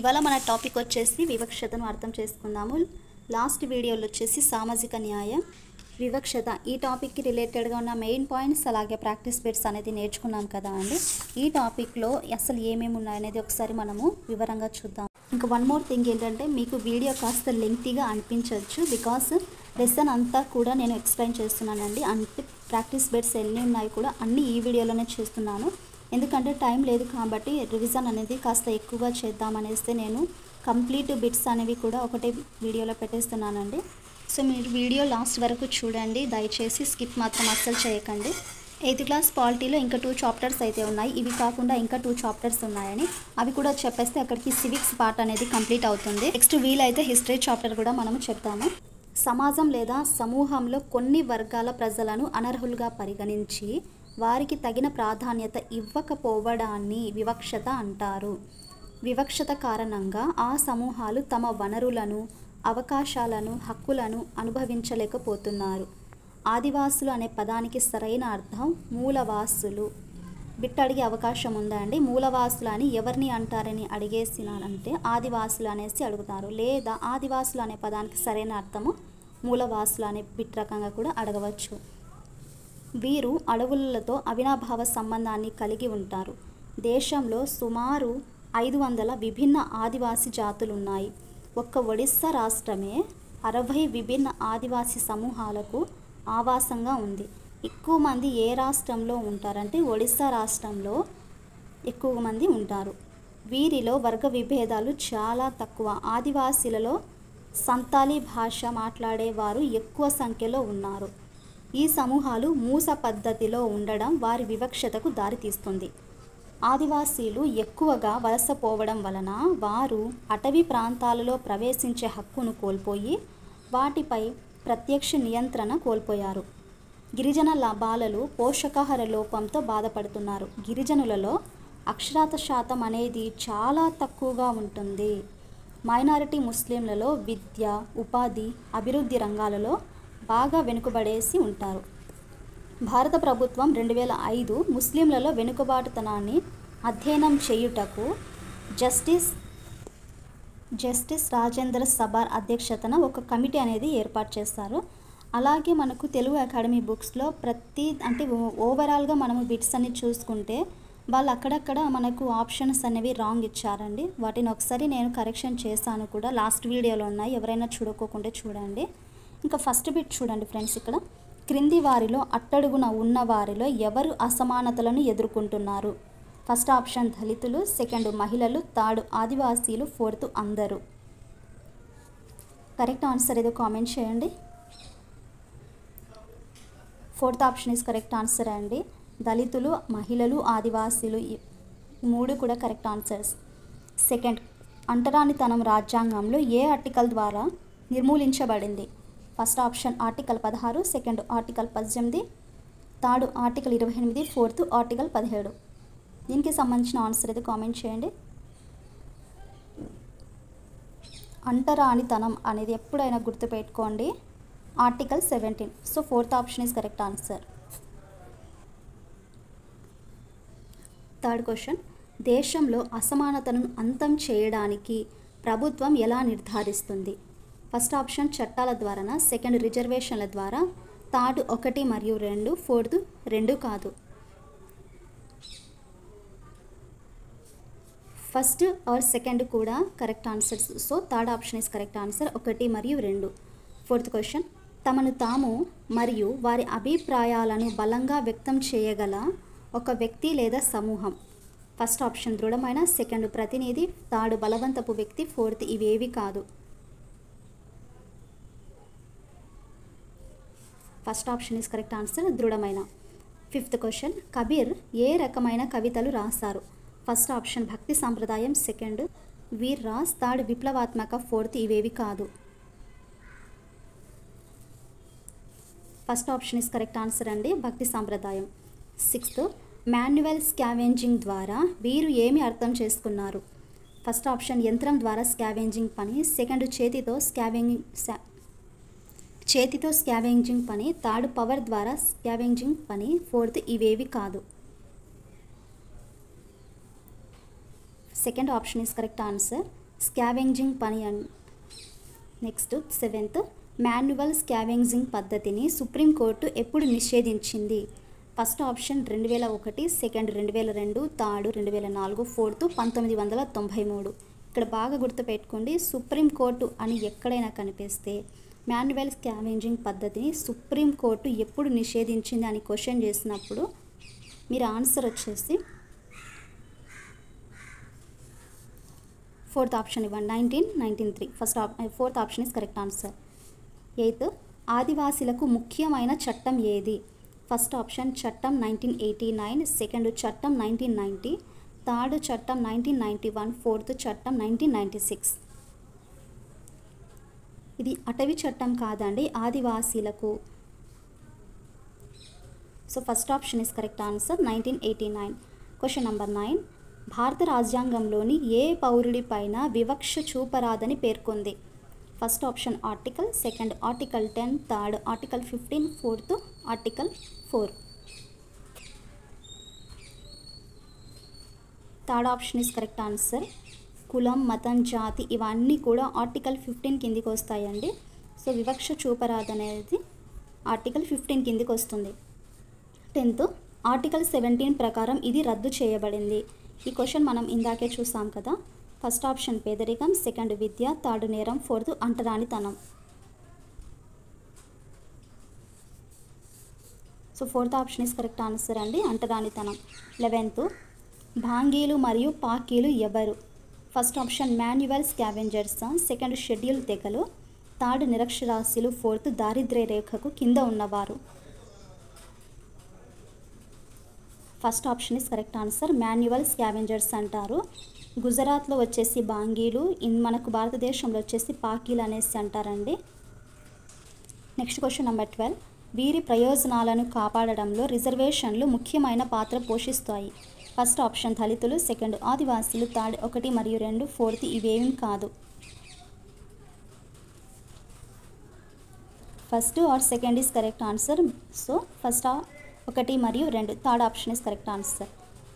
ఇవాళ మన టాపిక్ వచ్చేసి వివక్షతను అర్థం చేసుకుందాము. లాస్ట్ వీడియోలో వచ్చేసి సామాజిక న్యాయం, వివక్షత ఈ టాపిక్కి రిలేటెడ్గా ఉన్న మెయిన్ పాయింట్స్ అలాగే ప్రాక్టీస్ బిట్స్ అనేది నేర్చుకున్నాం కదా అండి. ఈ టాపిక్లో అసలు ఏమేమి ఉన్నాయనేది ఒకసారి మనము వివరంగా చూద్దాం. ఇంకా వన్ మోర్ థింగ్ ఏంటంటే, మీకు వీడియో కాస్త లెంగ్తీగా అనిపించవచ్చు బికాస్ లెసన్ అంతా కూడా నేను ఎక్స్ప్లెయిన్ చేస్తున్నానండి. అంటే ప్రాక్టీస్ బిట్స్ ఎన్ని ఉన్నాయి కూడా అన్నీ ఈ వీడియోలోనే చేస్తున్నాను. ఎందుకంటే టైం లేదు కాబట్టి రివిజన్ అనేది కాస్త ఎక్కువగా చేద్దామనేస్తే నేను కంప్లీట్ బిట్స్ అనేవి కూడా ఒకటే వీడియోలో పెట్టేస్తున్నానండి. సో మీరు వీడియో లాస్ట్ వరకు చూడండి, దయచేసి స్కిప్ మాత్రం అస్సలు చేయకండి. 8th క్లాస్ పాలిటీలో ఇంకా 2 చాప్టర్స్ అయితే ఉన్నాయి. ఇవి కాకుండా ఇంకా 2 చాప్టర్స్ ఉన్నాయని అవి కూడా చెప్పేస్తే అక్కడికి సివిక్స్ పార్ట్ అనేది కంప్లీట్ అవుతుంది. నెక్స్ట్ వీలైతే హిస్టరీ చాప్టర్ కూడా మనము చెప్తాము. సమాజం లేదా సమూహంలో కొన్ని వర్గాల ప్రజలను అనర్హులుగా పరిగణించి వారికి తగిన ప్రాధాన్యత ఇవ్వకపోవడాన్ని వివక్షత అంటారు. వివక్షత కారణంగా ఆ సమూహాలు తమ వనరులను, అవకాశాలను, హక్కులను అనుభవించలేకపోతున్నారు. ఆదివాసులు అనే పదానికి సరైన అర్థం మూలవాసులు. బిట్ అడిగే అవకాశం ఉందా అండి? మూలవాసులు అని ఎవరిని అంటారని అడిగేసినారంటే ఆదివాసులు అనేసి అడుగుతారు, లేదా ఆదివాసులు అనే పదానికి సరైన అర్థము మూలవాసులు అనే బిట్ రకంగా కూడా అడగవచ్చు. వీరు అడవులతో అవినాభావ సంబంధాన్ని కలిగి ఉంటారు. దేశంలో సుమారు 500 విభిన్న ఆదివాసీ జాతులున్నాయి. ఒక్క ఒడిస్సా రాష్ట్రమే 60 విభిన్న ఆదివాసీ సమూహాలకు ఆవాసంగా ఉంది. ఎక్కువ మంది ఏ రాష్ట్రంలో ఉంటారంటే ఒడిస్సా రాష్ట్రంలో ఎక్కువ మంది ఉంటారు. వీరిలో వర్గ విభేదాలు చాలా తక్కువ. ఆదివాసీలలో సంతాలీ భాష మాట్లాడేవారు ఎక్కువ సంఖ్యలో ఉన్నారు. ఈ సమూహాలు మూస పద్ధతిలో ఉండడం వారి వివక్షతకు దారితీస్తుంది. ఆదివాసీలు ఎక్కువగా వలసపోవడం వలన వారు అటవీ ప్రాంతాలలో ప్రవేశించే హక్కును కోల్పోయి వాటిపై ప్రత్యక్ష నియంత్రణ కోల్పోయారు. గిరిజన బాలలు పోషకాహార లోపంతో బాధపడుతున్నారు. గిరిజనులలో అక్షరాస్యత శాతం అనేది చాలా తక్కువగా ఉంటుంది. మైనారిటీ ముస్లింలలో విద్య, ఉపాధి, అభివృద్ధి రంగాలలో బాగా వెనుకబడేసి ఉంటారు. భారత ప్రభుత్వం 2005 ముస్లింలలో వెనుకబాటుతనాన్ని అధ్యయనం చేయుటకు జస్టిస్ రాజేంద్ర సబార్ అధ్యక్షతన ఒక కమిటీ అనేది ఏర్పాటు చేస్తారు. అలాగే మనకు తెలుగు అకాడమీ బుక్స్లో ఓవరాల్గా మనము బిట్స్ అన్ని చూసుకుంటే వాళ్ళు అక్కడక్కడ మనకు ఆప్షన్స్ అనేవి రాంగ్ ఇచ్చారండి. వాటిని ఒకసారి నేను కరెక్షన్ చేశాను కూడా, లాస్ట్ వీడియోలో ఉన్నాయి, ఎవరైనా చూడకోకుంటే చూడండి. ఇంకా ఫస్ట్ బిట్ చూడండి ఫ్రెండ్స్. ఇక్కడ క్రింది వారిలో అట్టడుగున ఉన్న వారిలో ఎవరు అసమానతలను ఎదుర్కొంటున్నారు? ఫస్ట్ ఆప్షన్ దళితులు, సెకండ్ మహిళలు, థర్డ్ ఆదివాసీలు, ఫోర్త్ అందరూ. కరెక్ట్ ఆన్సర్ ఏదో కామెంట్ చేయండి. Fourth option is correct answer అండి. దళితులు, మహిళలు, ఆదివాసీలు ఈ 3 కూడా కరెక్ట్ ఆన్సర్స్. సెకండ్, అంటరానితనం రాజ్యాంగంలో ఏ ఆర్టికల్ ద్వారా నిర్మూలించబడింది? First option article 16, second article 18, third article 28, fourth article 17. దీనికి సంబంధించిన ఆన్సర్ అయితే కామెంట్ చేయండి. అంటరానితనం అనేది ఎప్పుడైనా గుర్తుపెట్టుకోండి, article 17. So fourth option is correct answer. Third question, దేశంలో అసమానతను అంతం చేయడానికి ప్రభుత్వం ఎలా నిర్ధారిస్తుంది? ఫస్ట్ ఆప్షన్ చట్టాల ద్వారా, సెకండ్ రిజర్వేషన్ల ద్వారా, థర్డ్ 1 మరియు 2, ఫోర్త్ 2 కాదు. ఫస్ట్ ఆర్ సెకండ్ కూడా correct answers. So third option is correct answer, 1 మరియు 2. ఫోర్త్ క్వశ్చన్, తమను తాము మరియు వారి అభిప్రాయాలను బలంగా వ్యక్తం చేయగల ఒక వ్యక్తి లేదా సమూహం? ఫస్ట్ ఆప్షన్ దృఢమైన, సెకండ్ ప్రతినిధి, థర్డ్ బలవంతపు వ్యక్తి, ఫోర్త్ ఇవేవి కాదు. First option is correct answer, దృఢమైన. ఫిఫ్త్ క్వశ్చన్, కబీర్ ఏ రకమైన కవితలు రాశారు? ఫస్ట్ ఆప్షన్ భక్తి సాంప్రదాయం, సెకండ్ వీర్ రాస్, థర్డ్ విప్లవాత్మక, ఫోర్త్ ఇవేవి కాదు. First option is correct answer అండి, భక్తి సాంప్రదాయం. సిక్స్త్, మాన్యువల్ స్కావెంజింగ్ ద్వారా వీరు ఏమి అర్థం చేసుకున్నారు? ఫస్ట్ ఆప్షన్ యంత్రం ద్వారా స్కావెంజింగ్ పని, సెకండ్ చేతితో స్కావెంజింగ్ పని, థర్డ్ పవర్ ద్వారా స్కావెంజింగ్ పని, ఫోర్త్ ఇవేవి కాదు. Second option is correct answer. Scavenging పని నెక్స్ట్ 7th మాన్యువల్ స్కావెంజింగ్ పద్ధతిని సుప్రీంకోర్టు ఎప్పుడు నిషేధించింది? First option 2001, second 2002, third 2004, fourth 1993. ఇక్కడ బాగా గుర్తుపెట్టుకోండి, సుప్రీంకోర్టు అని ఎక్కడైనా కనిపిస్తే మాన్యువల్ స్కావెంజింగ్ పద్ధతిని సుప్రీంకోర్టు ఎప్పుడు నిషేధించింది అని క్వశ్చన్ చేసినప్పుడు మీరు ఆన్సర్ వచ్చేసి ఫోర్త్ ఆప్షన్ ఇవ్వండి, 1993. Fourth option is correct answer. 8th ఆదివాసీలకు ముఖ్యమైన చట్టం ఏది? ఫస్ట్ ఆప్షన్ చట్టం 1989, సెకండ్ చట్టం 1990, థర్డ్ చట్టం 1991, ఫోర్త్ చట్టం 1996. ఇది అటవీ చట్టం కాదండి, ఆదివాసీలకు. So first option is correct answer 1989. Question number 9. భారత రాజ్యాంగంలోని ఏ పౌరుడిపైన వివక్ష చూపరాదని పేర్కొంది? First option article, second article 10, third article 15, fourth article 4. Third option is correct answer. కులం, మతం, జాతి ఇవన్నీ కూడా ఆర్టికల్ 15 కిందికి వస్తాయండి. సో వివక్ష చూపరాదనేది ఆర్టికల్ 15 కిందికి వస్తుంది. 10th ఆర్టికల్ 17 ప్రకారం ఇది రద్దు చేయబడింది. ఈ క్వశ్చన్ మనం ఇందాకే చూసాం కదా. ఫస్ట్ ఆప్షన్ పేదరికం, సెకండ్ విద్య, థర్డ్ నేరం, ఫోర్త్ అంటరానితనం. So fourth option is correct answer అండి, అంటరానితనం. 11th భాంగీలు మరియు పాకీలు ఎవరు? First option manual scavengers, second schedule తెగలు, థర్డ్ నిరక్షరాస్యులు, ఫోర్త్ దారిద్ర్య రేఖకు కింద ఉన్నవారు. First option is correct answer, manual scavengers అంటారు. గుజరాత్లో వచ్చేసి బాంగీలు, మనకు భారతదేశంలో వచ్చేసి పాకీలు అనేసి అంటారండి. Next question number 12. వీరి ప్రయోజనాలను కాపాడడంలో రిజర్వేషన్లు ముఖ్యమైన పాత్ర పోషిస్తాయి. ఫస్ట్ ఆప్షన్ దళితులు, సెకండ్ ఆదివాసీలు, థర్డ్ 1 మరియు 2, ఫోర్త్ ఇవేమీ కాదు. First or second is correct answer. So first 1 మరియు 2, third option is correct answer.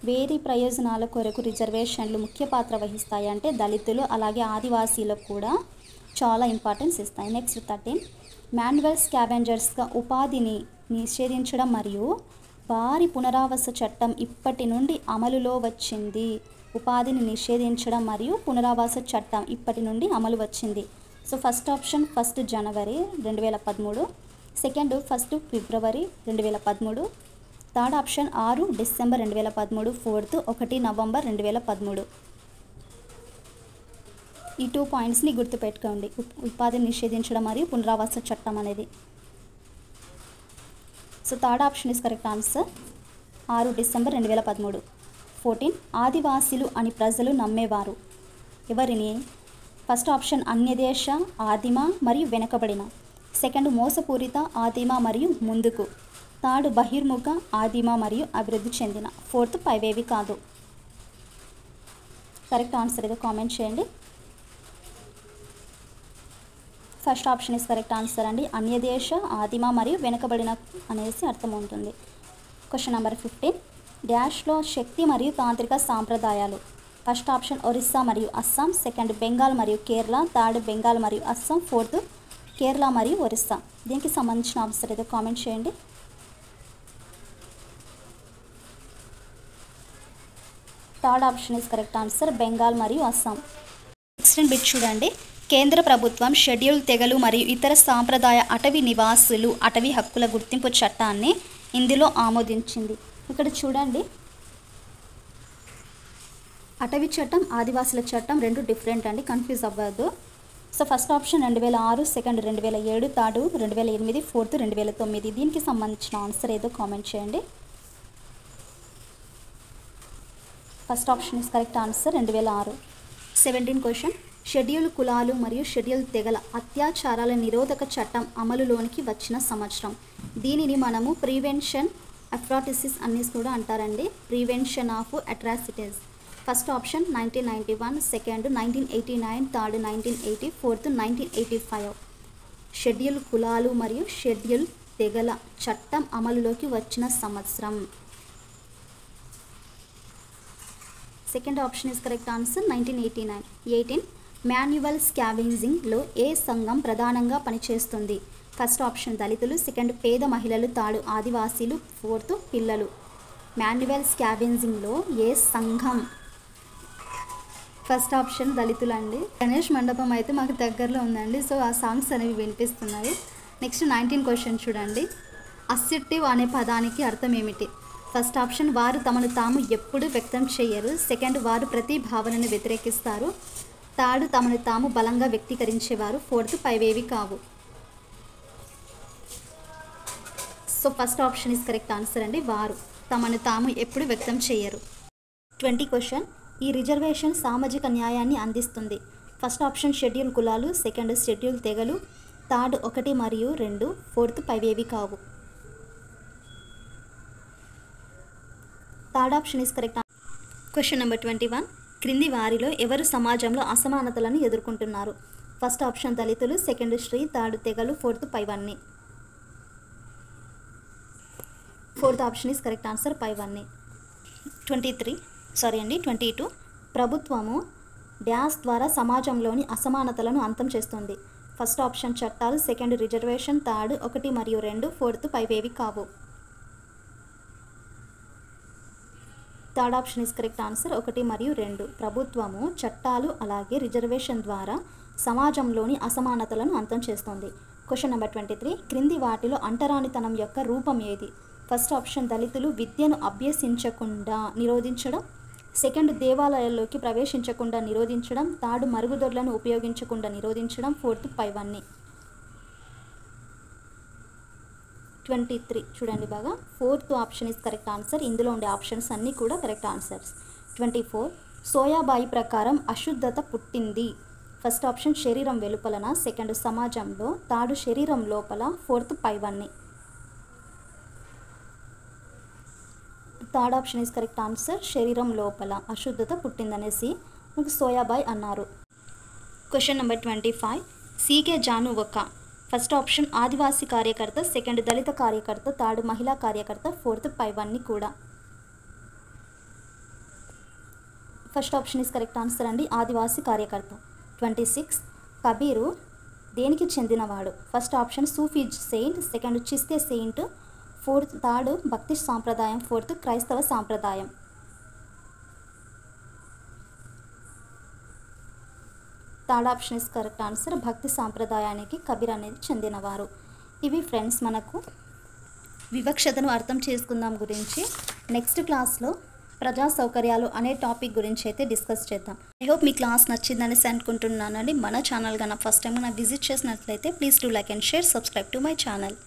వేరే ప్రయోజనాల కొరకు రిజర్వేషన్లు ముఖ్య పాత్ర వహిస్తాయి అంటే దళితులు అలాగే ఆదివాసీలకు కూడా చాలా ఇంపార్టెన్స్ ఇస్తాయి. నెక్స్ట్ 13. మాన్యువల్ స్కావెంజర్స్గా ఉపాధిని నిషేధించడం మరియు భారీ పునరావాస చట్టం ఇప్పటి నుండి అమలులో వచ్చింది. ఉపాధిని నిషేధించడం మరియు పునరావాస చట్టం ఇప్పటి నుండి అమలు వచ్చింది. సో ఫస్ట్ ఆప్షన్ 1 జనవరి 2013, సెకండ్ 1 ఫిబ్రవరి 2013, third option 6 December 2013, fourth 1 November 2013. ఈ 2 పాయింట్స్ని గుర్తుపెట్టుకోండి, ఉపాధిని నిషేధించడం మరియు పునరావాస చట్టం అనేది. So third option is correct answer, 6 December 2013. 14. ఆదివాసీలు అని ప్రజలు నమ్మేవారు ఎవరిని? ఫస్ట్ ఆప్షన్ అన్యదేశ, ఆదిమ మరియు వెనుకబడిన, సెకండ్ మోసపూరిత, ఆదిమ మరియు ముందుకు, థర్డ్ బహిర్ముఖ, ఆదిమ మరియు అభివృద్ధి చెందిన, ఫోర్త్ పైవేవి కాదు. కరెక్ట్ ఆన్సర్ ఏదో కామెంట్ చేయండి. First option is correct answer అండి, అన్యదేశ, ఆదిమ మరియు వెనుకబడిన అనేసి అర్థం ఉంటుంది. Question number 15. డాష్లో శక్తి మరియు తాంత్రిక సాంప్రదాయాలు. ఫస్ట్ ఆప్షన్ ఒరిస్సా మరియు అస్సాం, సెకండ్ బెంగాల్ మరియు కేరళ, థర్డ్ బెంగాల్ మరియు అస్సాం, ఫోర్త్ కేరళ మరియు ఒరిస్సా. దీనికి సంబంధించిన ఆన్సర్ ఏదో కామెంట్ చేయండి. Third option is correct answer, Bengal మరియు అస్సాం. నెక్స్ట్ బిట్ చూడండి. కేంద్ర ప్రభుత్వం షెడ్యూల్ తెగలు మరియు ఇతర సాంప్రదాయ అటవీ నివాసులు అటవీ హక్కుల గుర్తింపు చట్టాన్ని ఇందులో ఆమోదించింది. ఇక్కడ చూడండి, అటవీ చట్టం, ఆదివాసుల చట్టం 2 డిఫరెంట్ అండి, కన్ఫ్యూజ్ అవ్వద్దు. So first option 2006, second 2007, third 2008, fourth 2009. దీనికి సంబంధించిన ఆన్సర్ ఏదో కామెంట్ చేయండి. First option is correct answer 2006. 17 question. Schedule కులాలు మరియు షెడ్యూల్ తెగల అత్యాచారాల నిరోధక చట్టం అమలులోనికి వచ్చిన సంవత్సరం. దీనిని మనము ప్రివెన్షన్ అట్రాసిటీస్ అనేసి కూడా అంటారండి, prevention of atrocities. First option 1991, second 1989, third 1980, fourth 1985. Schedule కులాలు మరియు షెడ్యూల్ తెగల చట్టం అమలులోకి వచ్చిన సంవత్సరం. Second option is correct answer 1989. 18. Manual స్కావెంజింగ్లో ఏ సంఘం ప్రధానంగా పనిచేస్తుంది? ఫస్ట్ ఆప్షన్ దళితులు, సెకండ్ పేద మహిళలు, థర్డ్ ఆదివాసీలు, ఫోర్త్ పిల్లలు. మాన్యువల్ స్కావెంజింగ్లో ఏ సంఘం? ఫస్ట్ ఆప్షన్ దళితులు అండి. గణేష్ మండపం అయితే మాకు దగ్గరలో ఉందండి, సో ఆ సాంగ్స్ అనేవి వినిపిస్తున్నాయి. నెక్స్ట్ 19 క్వశ్చన్ చూడండి. అసర్టివ్ అనే పదానికి అర్థం ఏమిటి? ఫస్ట్ ఆప్షన్ వారు తమను తాము ఎప్పుడు వ్యక్తం చేయరు, సెకండ్ వారు ప్రతి భావనను వ్యతిరేకిస్తారు, థర్డ్ తమను తాము బలంగా వ్యక్తీకరించేవారు, ఫోర్త్ పైవేవి కావు. So first option is correct answer అండి. వారు తమను తాము ఎప్పుడు వ్యక్తం చేయరు. 20 క్వశ్చన్. ఈ రిజర్వేషన్ సామాజిక న్యాయాన్ని అందిస్తుంది. ఫస్ట్ ఆప్షన్ షెడ్యూల్ కులాలు, సెకండ్ షెడ్యూల్ తెగలు, థర్డ్ 1 మరియు 2, ఫోర్త్ పైవేవి కావు. Third option is correct. Question number 21. క్రింది వారిలో ఎవరు సమాజంలో అసమానతలను ఎదుర్కొంటున్నారు? ఫస్ట్ ఆప్షన్ దళితులు, సెకండ్ స్త్రీ, థర్డ్ తెగలు, ఫోర్త్ పైవన్నీ. Fourth option is correct answer, పైవన్నీ. 22. ప్రభుత్వము డ్యాష్ ద్వారా సమాజంలోని అసమానతలను అంతం చేస్తుంది. ఫస్ట్ ఆప్షన్ చట్టాలు, సెకండ్ రిజర్వేషన్, థర్డ్ 1 మరియు 2, ఫోర్త్ పైవేవి కావు. Third option is correct answer, 1 మరియు 2. ప్రభుత్వము చట్టాలు అలాగే రిజర్వేషన్ ద్వారా సమాజంలోని అసమానతలను అంతం చేస్తుంది. Question number 23. క్రింది వాటిలో అంటరానితనం యొక్క రూపం ఏది? ఫస్ట్ ఆప్షన్ దళితులు విద్యను అభ్యసించకుండా నిరోధించడం, సెకండ్ దేవాలయాల్లోకి ప్రవేశించకుండా నిరోధించడం, థర్డ్ మరుగుదొడ్లను ఉపయోగించకుండా నిరోధించడం, ఫోర్త్ పైవన్నీ. 23 చూడండి బాగా. Fourth option is correct answer. ఇందులో ఉండే ఆప్షన్స్ అన్నీ కూడా కరెక్ట్ ఆన్సర్స్. 24. సోయాబాయి ప్రకారం అశుద్ధత పుట్టింది. ఫస్ట్ ఆప్షన్ శరీరం వెలుపలన, సెకండ్ సమాజంలో, థర్డ్ శరీరం లోపల, ఫోర్త్ పైవన్నీ. Third option is correct answer. శరీరం లోపల అశుద్ధత పుట్టిందనేసి మనకు సోయాబాయ్ అన్నారు. Question number 25. సీకే జానువక. ఫస్ట్ ఆప్షన్ ఆదివాసీ కార్యకర్త, సెకండ్ దళిత కార్యకర్త, థర్డ్ మహిళా కార్యకర్త, ఫోర్త్ పైవన్నీ కూడా. First option is correct answer అండి, ఆదివాసీ కార్యకర్త. 26. కబీరు దేనికి చెందినవాడు? ఫస్ట్ ఆప్షన్ సూఫీ సెయింట్, సెకండ్ చిస్తే సెయింట్, థర్డ్ భక్తి సాంప్రదాయం, ఫోర్త్ క్రైస్తవ సాంప్రదాయం. Third option is correct answer. భక్తి సాంప్రదాయానికి కబీర్ అనేది చెందినవారు. ఇవి ఫ్రెండ్స్ మనకు వివక్షతను అర్థం చేసుకుందాం గురించి. నెక్స్ట్ క్లాస్లో ప్రజా సౌకర్యాలు అనే టాపిక్ గురించి అయితే డిస్కస్ చేద్దాం. ఐ హోప్ మీ క్లాస్ నచ్చిందనేసి అనుకుంటున్నానండి. మన ఛానల్ కన్నా ఫస్ట్ టైం విజిట్ చేసినట్లయితే please do like and share, subscribe to my channel.